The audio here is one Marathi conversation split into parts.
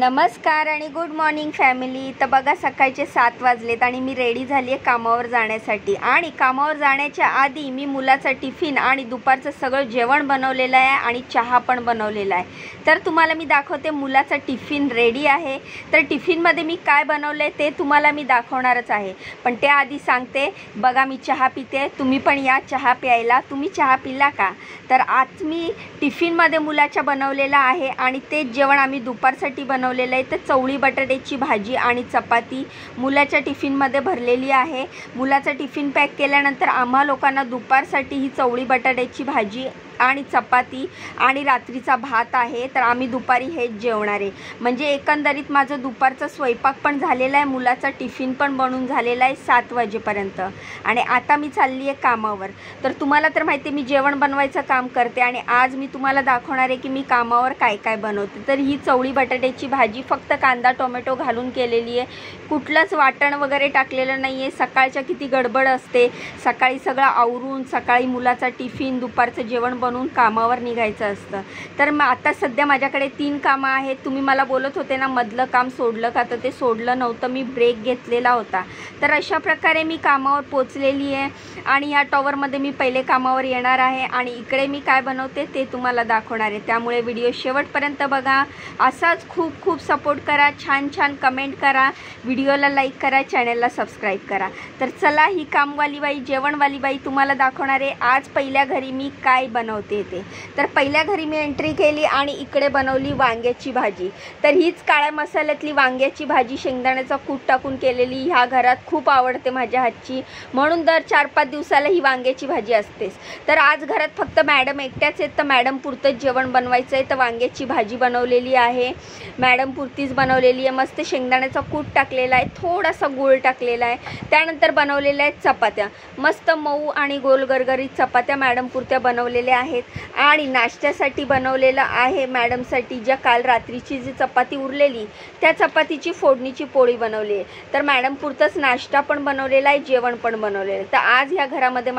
नमस्कार आणि गुड मॉर्निंग फॅमिली। तर बघा सकाळचे 7 वाजलेत आणि मी रेडी झाली आहे कामावर जाण्यासाठी। आणि कामावर जाण्याच्या आधी मी मुलाचा टिफिन आणि दुपारचं सगळं जेवण बनवलेलं आहे आणि चहा पण बनवलेला आहे। तर तुम्हाला मी दाखवते मुलाचा टिफिन रेडी आहे। तर टिफिनमध्ये मी काय बनवले ते तुम्हाला मी दाखवणारच आहे, पण ते आधी सांगते बघा मी चहा पिते, तुम्ही पण या चहा प्यायला। तुम्ही चहा पिला का? तर आज मी टिफिनमध्ये मुलाच्या बनवलेला आहे आणि ते जेवण आम्ही दुपारसाठी बनवलेलं आहे। तर चवळी बटाट्याची भाजी आणि चपाती मुलाच्या टिफिनमध्ये भरलेली आहे। मुलाचा टिफिन पॅक केल्यानंतर आम्हा लोकांना दुपारसाठी ही चवळी बटाट्याची भाजी आणि चपाती आणि रात्रीचा भात आहे। तर आम्ही दुपारी हेच जेवणार आहे। म्हणजे एकंदरीत माझं दुपारचा स्वयंपाक पण झालेला आहे, मुलाचा टिफिन पण बनवून झालेला आहे 7 वाजेपर्यंत। आणि आता मी चालली आहे कामावर। तर तुम्हाला तर माहिती आहे मी जेवण बनवायचं काम करते आणि आज मी तुम्हाला दाखवणार आहे की मी कामावर काय काय बनवते। तर ही चवळी बटाट्याची भाजी फक्त कांदा टोमॅटो घालून केलेली आहे, कुठलंच वाटण वगैरे टाकलेलं नाही आहे। सकाळच्या किती गडबड असते, सकाळी सगळं आवरून सकाळी मुलाचा टिफिन दुपारचं जेवण बनवून कामावर निघायचं असतं। तर मग आता सध्या माझ्याकडे 3 कामं आहेत। तुम्ही मला बोलत होते ना मधलं काम सोडलं का, तर ते सोडलं नव्हतं, मी ब्रेक घेतलेला होता। तर अशा प्रकारे मी कामावर पोचलेली आहे आणि ह्या टॉवरमध्ये मी पहिले कामावर येणार आहे आणि इकडे मी काय बनवते ते तुम्हाला दाखवणार आहे। त्यामुळे व्हिडिओ शेवटपर्यंत बघा। असाच खूप खूप सपोर्ट करा, छान छान कमेंट करा, व्हिडिओला लाईक करा, चॅनलला सबस्क्राईब करा। तर चला ही कामवाली बाई जेवणवाली बाई तुम्हाला दाखवणार आहे आज पहिल्या घरी मी काय बनवते ते। तर पहिल्या घरी मी एंट्री केली आणि इकडे बनवली वांग्याची भाजी। तर हीच काळ्या मसाल्यातली वांग्याची भाजी शेंगदाण्याचा कूट टाकून केलेली, ह्या घरात खूप आवडते माझ्या हातची, म्हणून दर 4-5 दिवसाला ही वांग्याची भाजी असतेच। तर आज घरात फक्त मॅडम एकट्याच आहेत, तर मॅडम पुरतंच जेवण बनवायचं आहे। तर वांग्याची भाजी बनवलेली आहे, मॅडम पुरतीच बनवलेली आहे। मस्त शेंगदाण्याचा कूट टाकलेला आहे, थोडासा गूळ टाकलेला आहे। त्यानंतर बनवलेल्या आहेत चपात्या, मस्त मऊ आणि गोल गरगरीत चपात्या मॅडम पुरत्या बनवलेल्या आहेत। आणि नाश्त्यासाठी बनवलेलं आहे मॅडमसाठी ज्या काल रात्रीची जी चपाती उरलेली त्या चपातीची फोडणीची पोळी बनवली आहे। तर मॅडम पुरतंच नाश्ता पण बनवलेला आहे, जेवण पण बनवलेलं आहे। तर आज ह्या घरामध्ये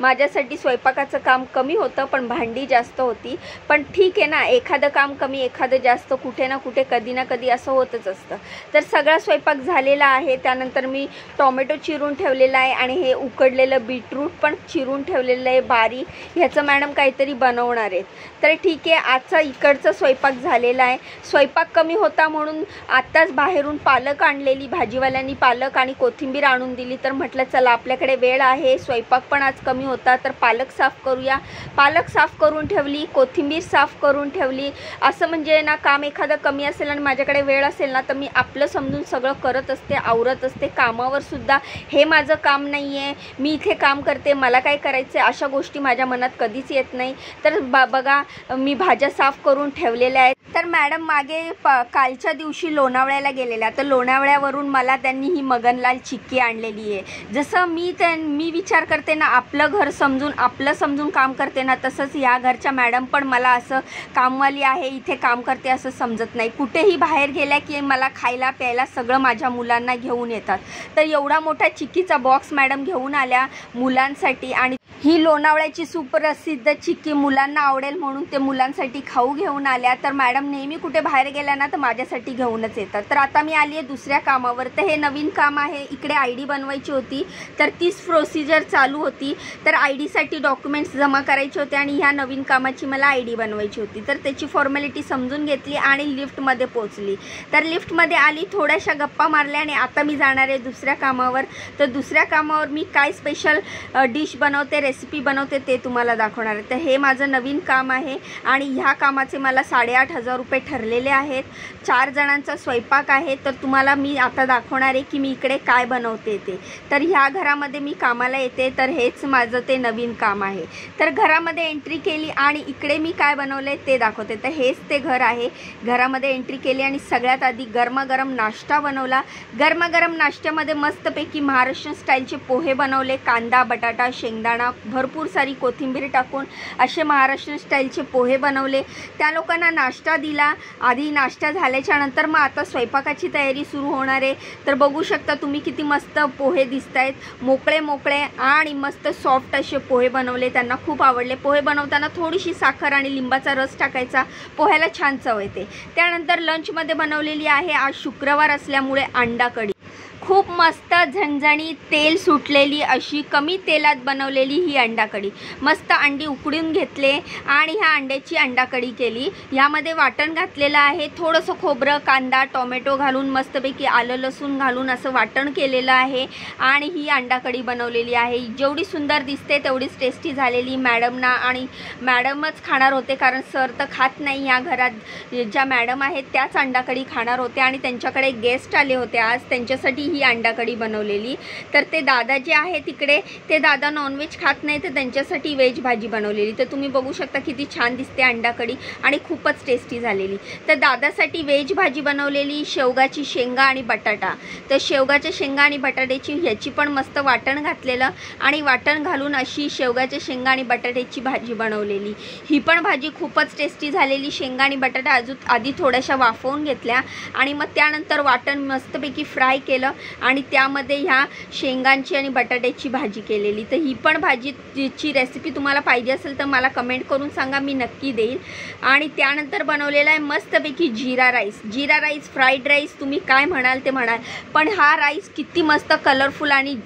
माझ्यासाठी स्वयंपाकाचं काम कमी होतं, पण भांडी जास्त होती। पण ठीक आहे ना, एखादं काम कमी एखादं जास्त, कुठे ना कुठे कधी ना कधी असं होतच असतं। तर सगळा स्वयंपाक झालेला आहे। त्यानंतर मी टोमॅटो चिरून ठेवलेला आहे आणि हे उकडलेलं बीटरूट पण चिरून ठेवलेलं आहे बारीक, ह्याचं मॅडम काहीतरी बनवणार आहेत। तर ठीक आहे, आजचा इकडचा स्वयंपाक झालेला आहे। स्वयंपाक कमी होता म्हणून आत्ताच बाहेरून पालक आणलेली, भाजीवाल्यांनी पालक आणि कोथिंबीर आणून दिली। तर म्हटलं चला आपल्याकडे वेळ आहे, स्वयंपाक पण आज कमी होता, तर पालक साफ करूया। पालक साफ करून ठेवली, कोथिंबीर साफ करून ठेवली। असं म्हणजे ना काम एखादं कमी असेल आणि माझ्याकडे वेळ असेल ना तर मी आपलं समजून सगळं करत असते, आवरत असते। कामावर सुद्धा हे माझं काम नाही आहे, मी इथे काम करते, मला काय करायचं आहे अशा गोष्टी माझ्या मनात कधीच येत नाही। तर बघा मी भाज्या साफ करून ठेवलेल्या आहेत। तर मॅडम मागे कालच्या दिवशी लोणावळ्याला गेलेल्या, तर लोणावळ्यावरून मला त्यांनी ही मगनलाल चिक्की आणलेली आहे। जसं मी विचार करते ना आपलं घर समजून आपलं समजून काम करते ना, तसंच या घरच्या मॅडम पण मला असं कामवाली आहे इथे काम करते असं समजत नाही। कुठेही बाहेर गेल्या की मला खायला प्यायला सगळं माझ्या मुलांना घेऊन येतात। तर एवढा मोठा चिक्कीचा बॉक्स मॅडम घेऊन आल्या मुलांसाठी आणि ही लोणावळ्याची सुप्रसिद्ध चिक्की मुलांना आवडेल म्हणून ते मुलांसाठी खाऊ घेऊन आल्या। तर मॅडम नेहमी कुठे बाहेर गेल्या ना तर माझ्यासाठी घेऊनच येतात। तर आता मी आली आहे दुसऱ्या कामावर। तर हे नवीन काम आहे, इकडे ID बनवायची होती, तर तीच प्रोसिजर चालू होती। तर ID साठी डॉक्युमेंट्स जमा करायचे होते आणि ह्या नवीन कामाची मला ID बनवायची होती। तर त्याची फॉर्मॅलिटी समजून घेतली आणि लिफ्टमध्ये पोहोचली। तर लिफ्टमध्ये आली, थोड्याशा गप्पा मारल्या आणि आता मी जाणार आहे दुसऱ्या कामावर। तर दुसऱ्या कामावर मी काय स्पेशल डिश बनवते, रेसिपी बनवते ते तुम्हाला दाखवणार आहे। तर हे माझं नवीन काम आहे आणि ह्या कामाचे मला 8,500 रुपये ठरलेले आहेत। 4 जणांचा स्वयंपाक आहे। तर तुम्हाला मी आता दाखवणार आहे की मी इकडे काय बनवते ते। तर ह्या घरामध्ये मी कामाला येते, तर हेच माझं ते नवीन काम आहे। तर घरामध्ये एंट्री केली आणि इकडे मी काय बनवले ते दाखवते। तर हेच ते घर आहे। घरामध्ये एंट्री केली आणि सगळ्यात आधी गरमागरम नाश्ता बनवला। गरमागरम नाश्त्यामध्ये मस्तपैकी महाराष्ट्र स्टाईलचे पोहे बनवले, कांदा बटाटा शेंगदाणा भरपूर सारी कोथिंबीर टाकून असे महाराष्ट्रीयन स्टाईलचे पोहे बनवले। त्या लोकांना नाश्ता दिला। आधी नाश्ता झाल्याच्या नंतर मग आता स्वयंपाकाची तयारी सुरू होणार आहे। तर बघू शकता तुम्ही किती मस्त पोहे दिसत आहेत, मोकळे मोकळे आणि मस्त सॉफ्ट असे पोहे बनवले। त्यांना खूप आवडले। पोहे बनवताना थोडीशी साखर आणि लिंबाचा रस टाकायचा, पोह्याला छान चव येते। त्यानंतर लंचमध्ये बनवलेली आहे आज शुक्रवार असल्यामुळे अंडा कढी। खूप मस्त झणझणीत तेल सुटलेली अशी कमी तेलात बनवलेली ही अंडा कढी। मस्त अंडी उकडून घेतले आणि ह्या अंड्याची अंडा कढी केली। यामध्ये वाटण घातलेलं आहे, थोडंसं खोबरं, कांदा, टोमॅटो घालून मस्तपैकी आलं लसूण घालून असं वाटण केलेलं आहे आणि ही अंडा कढी बनवलेली आहे। जेवढी सुंदर दिसते तेवढीच टेस्टी झालेली। मॅडमना आणि मॅडमच खाणार होते कारण सर तर खात नाही। या घरात ज्या मॅडम आहेत त्याच अंडा कढी खाणार होते आणि त्यांच्याकडे गेस्ट आले होते आज, त्यांच्यासाठी ही अंडा कढी बनवलेली। तर ते दादा जे आहे तिकडे, ते दादा नॉनव्हेज खात नाही, तर त्यांच्यासाठी व्हेज भाजी बनवलेली। तर तुम्ही बघू शकता किती छान दिसते अंडा कढी आणि खूपच टेस्टी झालेली। तर दादासाठी व्हेज भाजी बनवलेली, शेवगाची शेंगा आणि बटाटा। तर शेवगाच्या शेंगा आणि बटाट्याची ह्याची पण मस्त वाटण घातलेलं आणि वाटण घालून अशी शेवगाच्या शेंगा आणि बटाट्याची भाजी बनवलेली। ही पण भाजी खूपच टेस्टी झालेली। शेंगा आणि बटाटा आधी थोड्याशा वाफवून घेतल्या आणि मग त्यानंतर वाटण मस्तपैकी फ्राय केलं आणि त्यामध्ये ह्या शेंगांची आणि बटाट्याची भाजी केलेली। तर ही पण भाजीची रेसिपी तुम्हाला पाहिजे असेल तर मला कमेंट करून सांगा, मी नक्की देईल। आणि त्यानंतर बनवलेला आहे मस्तपैकी जिरा राईस। जिरा राईस, फ्राईड राईस, तुम्ही काय म्हणाल ते म्हणाल, पण हा राईस किती मस्त कलरफुल आणि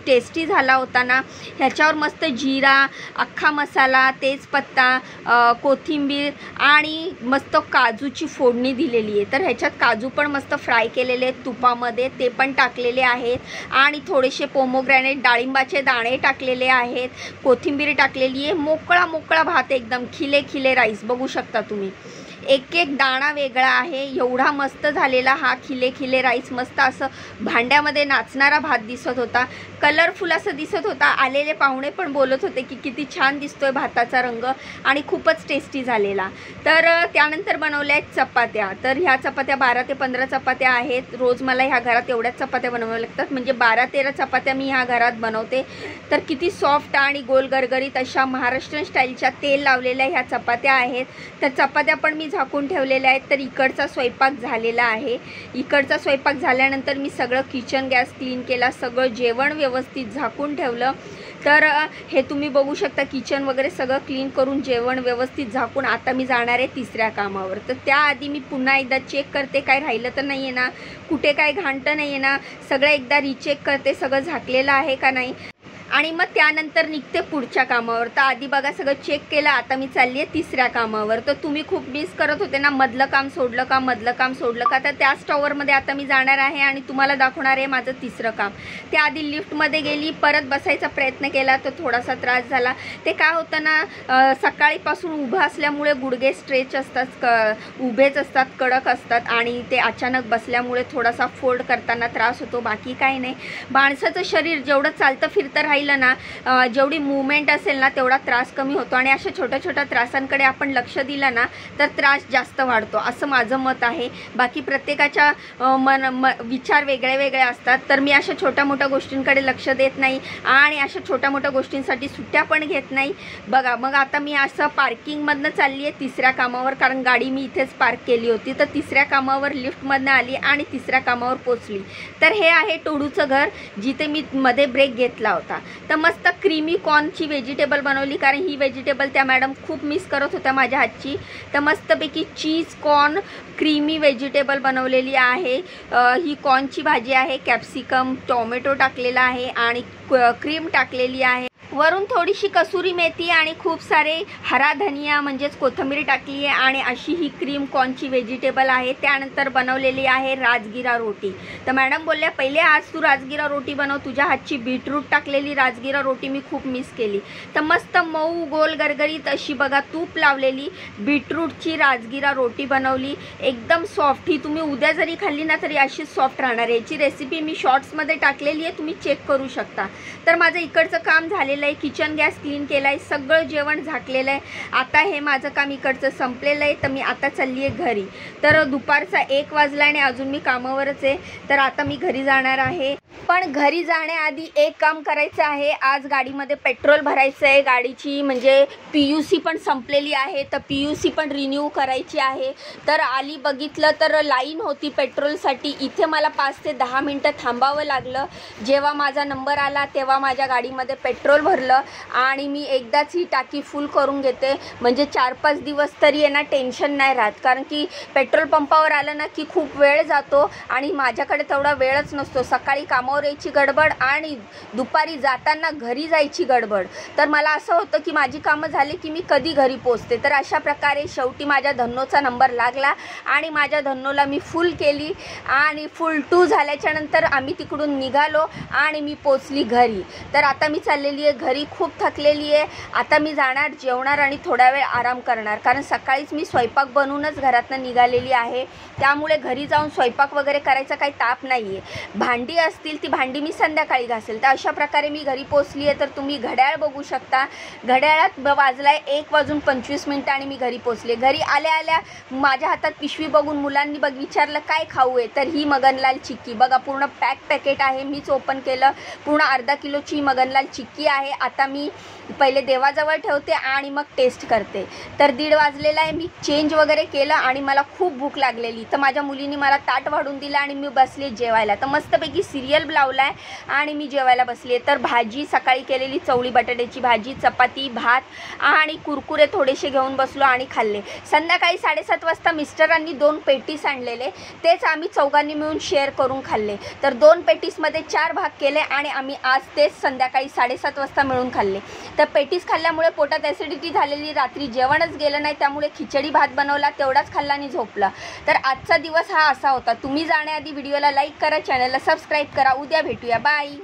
टेस्टी झाला होता ना। ह्याच्यावर मस्त जिरा, अख्खा मसाला, तेजपत्ता, कोथिंबीर आणि मस्त काजूची फोडणी दिलेली आहे। तर ह्याच्यात काजू पण मस्त फ्राय केलेले आहेत तुपामध्ये, ते पण टाकलेले आहेत आणि थोडेसे पोमोग्रॅनेट, डाळिंबाचे दाणे टाकलेले आहेत, कोथिंबीर टाकलेली आहे। मोकळा मोकळा भात, एकदम खिले खिले राईस बघू शकता तुम्ही, एक एक दाणा वेगळा आहे। एवढा मस्त झालेला हा खिले खिले राईस, मस्त असं भांड्यामध्ये नाचणारा भात दिसत होता, कलरफुल असं दिसत होता। आलेले पाहुणे पण बोलत होते की किती छान दिसतोय भाताचा रंग आणि खूपच टेस्टी झालेला। तर त्यानंतर बनवल्या आहेत चपात्या। तर ह्या चपात्या 12 ते 15 चपात्या आहेत। रोज मला ह्या घरात एवढ्याच चपात्या बनवाव्या लागतात, म्हणजे 12-13 चपात्या मी ह्या घरात बनवते। तर किती सॉफ्ट आणि गोल गरगरीत अशा महाराष्ट्रीयन स्टाईलच्या तेल लावलेल्या ह्या चपात्या आहेत। तर चपात्या पण मी झाकून ठेवलेल्या आहेत। तर इकडचा स्वयंपाक झालेला आहे। इकडचा स्वयंपाक झाल्यानंतर मी सगळं किचन गॅस क्लीन केला, सगळं जेवण व्यवस्थित झाकून ठेवलं। तर हे तुम्ही बघू शकता, किचन वगैरे सगळं क्लीन करून जेवण व्यवस्थित झाकून आता मी जाणार आहे तिसऱ्या कामावर। तर त्याआधी मी पुन्हा एकदा चेक करते काय राहिलं तर नाही आहे ना, कुठे काय घाणतं नाही आहे ना, सगळं एकदा रिचेक करते सगळं झाकलेलं आहे का नाही आणि मग त्यानंतर निघते पुढच्या कामावर। तर आधी बघा सगळं चेक केलं, आता मी चालली आहे तिसऱ्या कामावर। तर तुम्ही खूप मिस करत होते ना, मधलं काम सोडलं का, मधलं काम सोडलं का, तर त्याच टॉवरमध्ये आता मी जाणार आहे आणि तुम्हाला दाखवणार आहे माझं तिसरं काम। त्याआधी लिफ्टमध्ये गेली, परत बसायचा प्रयत्न केला तर थोडासा त्रास झाला। ते काय होतं ना, सकाळीपासून उभं असल्यामुळे गुडघे स्ट्रेच असतात, उभेच असतात, कडक असतात आणि ते अचानक बसल्यामुळे थोडासा फोल्ड करताना त्रास होतो, बाकी काही नाही। माणसाचं शरीर जेवढं चालतं फिरतं राहिलं ना, जेवढी मूवमेंट असेल ना तेवढा त्रास कमी होतो आणि अशा छोट्या छोट्या त्रासांकडे आपण लक्ष दिलं ना तर त्रास जास्त वाढतो, असं माझं मत आहे। बाकी प्रत्येकाच्या विचार वेगळे वेगळे असतात। तर मी अशा छोट्या मोठ्या गोष्टींकडे लक्ष देत नाही आणि अशा छोट्या मोठ्या गोष्टींसाठी सुट्ट्या पण घेत नाही। बघा मग आता मी असं पार्किंगमधनं चालली आहे तिसऱ्या कामावर, कारण गाडी मी इथेच पार्क केली होती। तर तिसऱ्या कामावर लिफ्टमधनं आली आणि तिसऱ्या कामावर पोचली। तर हे आहे टोडूचं घर, जिथे मी मध्ये ब्रेक घेतला होता। तर मस्त क्रीमी कॉर्नची व्हेजिटेबल बनवली, कारण ही व्हेजिटेबल त्या मॅडम खूप मिस करत होत्या माझ्या हातची। तर मस्तपैकी चीज कॉर्न क्रीमी व्हेजिटेबल बनवलेली आहे। ही कॉर्नची भाजी आहे, कॅप्सिकम, टोमॅटो टाकलेला आहे आणि क्रीम टाकलेली आहे। वरून थोडीशी कसुरी मेथी आणि खूप सारे हरा धनिया म्हणजेच कोथिंबीर टाकली आहे आणि अशी ही क्रीम कॉर्नची व्हेजिटेबल आहे। त्यानंतर बनवलेली आहे राजगिरा रोटी। तर मॅडम बोलल्या पहिले आज तू राजगिरा रोटी बनव, तुझ्या हातची बीटरूट टाकलेली राजगिरा रोटी मी खूप मिस केली। तर मस्त मऊ गोल गरगरीत अशी बघा तूप लावलेली बीटरूटची राजगिरा रोटी बनवली, एकदम सॉफ्ट। ही तुम्ही उद्या जरी खाल्ली ना तरी अशीच सॉफ्ट राहणार आहे। याची रेसिपी मी शॉर्ट्समध्ये टाकलेली आहे, तुम्ही चेक करू शकता। तर माझं इकडचं काम झालेलं आहे, किचन गॅस क्लीन केला आहे, सगळं जेवण झाकलेलं आहे। आता हे माझं काम इकडचं संपलेलं आहे। तर मी आता चालली आहे घरी। तर दुपारचा 1 वाजला आणि अजून मी कामावरच आहे। तर आता मी घरी जाणार आहे। पण घरी जाण्याआधी एक काम करायचं आहे. आज गाडीमध्ये पेट्रोल भरायचं आहे. गाडीची म्हणजे PUC पण संपलेली आहे, तर PUC पण रिन्यू करायची आहे. तर आली बघितलं तर लाईन होती पेट्रोलसाठी. इथे मला 5 ते 10 मिनटं थांबावं लागलं. जेव्हा माझा नंबर आला तेव्हा माझ्या गाडीमध्ये पेट्रोल भरलं आणि मी एकदाच ही टाकी फुल करून घेते, म्हणजे 4-5 दिवस तरी यांना टेन्शन नाही राहत. कारण की पेट्रोल पंपावर आलं ना की खूप वेळ जातो आणि माझ्याकडे तेवढा वेळच नसतो. सकाळी कामावर यायची गडबड आणि दुपारी जाताना घरी जायची गडबड. तर मला असं होतं की माझी कामं झाली की मी कधी घरी पोचते. तर अशा प्रकारे शेवटी माझ्या धन्नोचा नंबर लागला आणि माझ्या धन्नोला मी फुल केली आणि फुल 2 झाल्याच्या नंतर आम्ही तिकडून निघालो आणि मी पोचली घरी. तर आता मी चाललेली आहे घरी. खूप थकलेली आहे. आता मी जाणार, जेवणार आणि थोडा वेळ आराम करणार. कारण सकाळीच मी स्वयंपाक बनवूनच घरातनं निघालेली आहे, त्यामुळे घरी जाऊन स्वयंपाक वगैरे करायचा काही ताप नाही आहे. भांडी असतील ती भांडी मी संध्याकाळी घासेल. तर अशा प्रकारे मी घरी पोचली आहे. तर तुम्ही घड्याळ बघू शकता. घड्याळात वाजलाय 1:25 आणि मी घरी पोचले. घरी आल्या आल्या माझ्या हातात पिशवी बघून मुलांनी विचारलं काय खाऊ आहे. तर ही मगनलाल चिक्की बघा, पूर्ण पॅकेट आहे. मीच ओपन केलं. पूर्ण अर्धा किलोची मगनलाल चिक्की आहे. आता मी पहिले देवाजवळ ठेवते आणि मग टेस्ट करते. तर 1:30 वाजलेला आहे. मी चेंज वगैरे केलं आणि मला खूप भूक लागलेली. तर माझ्या मुलीने मला ताट वाढून दिलं आणि मी बसले जेवायला. तर मस्तपैकी सिरियल लावलाय आणि मी जेवायला बसली. तर भाजी सकाळी केलेली चवळी बटाट्याची भाजी, चपाती, भात आणि कुरकुरे थोडेसे घेऊन बसलो आणि खाल्ले. संध्याकाळी 7:30 वाजता मिस्टरांनी 2 पेटीस आणलेले, तेच आम्ही चौघांनी मिळून शेअर करून खाल्ले. तर 2 पेटीसमध्ये 4 भाग केले आणि आम्ही आज तेच संध्याकाळी 7:30 वाजता मिळून खाल्ले. तर पेटीस खाल्ल्यामुळे पोटात ॲसिडिटी झालेली, रात्री जेवणच गेलं नाही, त्यामुळे खिचडी भात बनवला, तेवढाच खाल्ला आणि झोपला. तर आजचा दिवस हा असा होता. तुम्ही जाण्याआधी व्हिडिओला लाईक करा, चॅनलला सबस्क्राईब करा. उद्या भेटूया. बाय.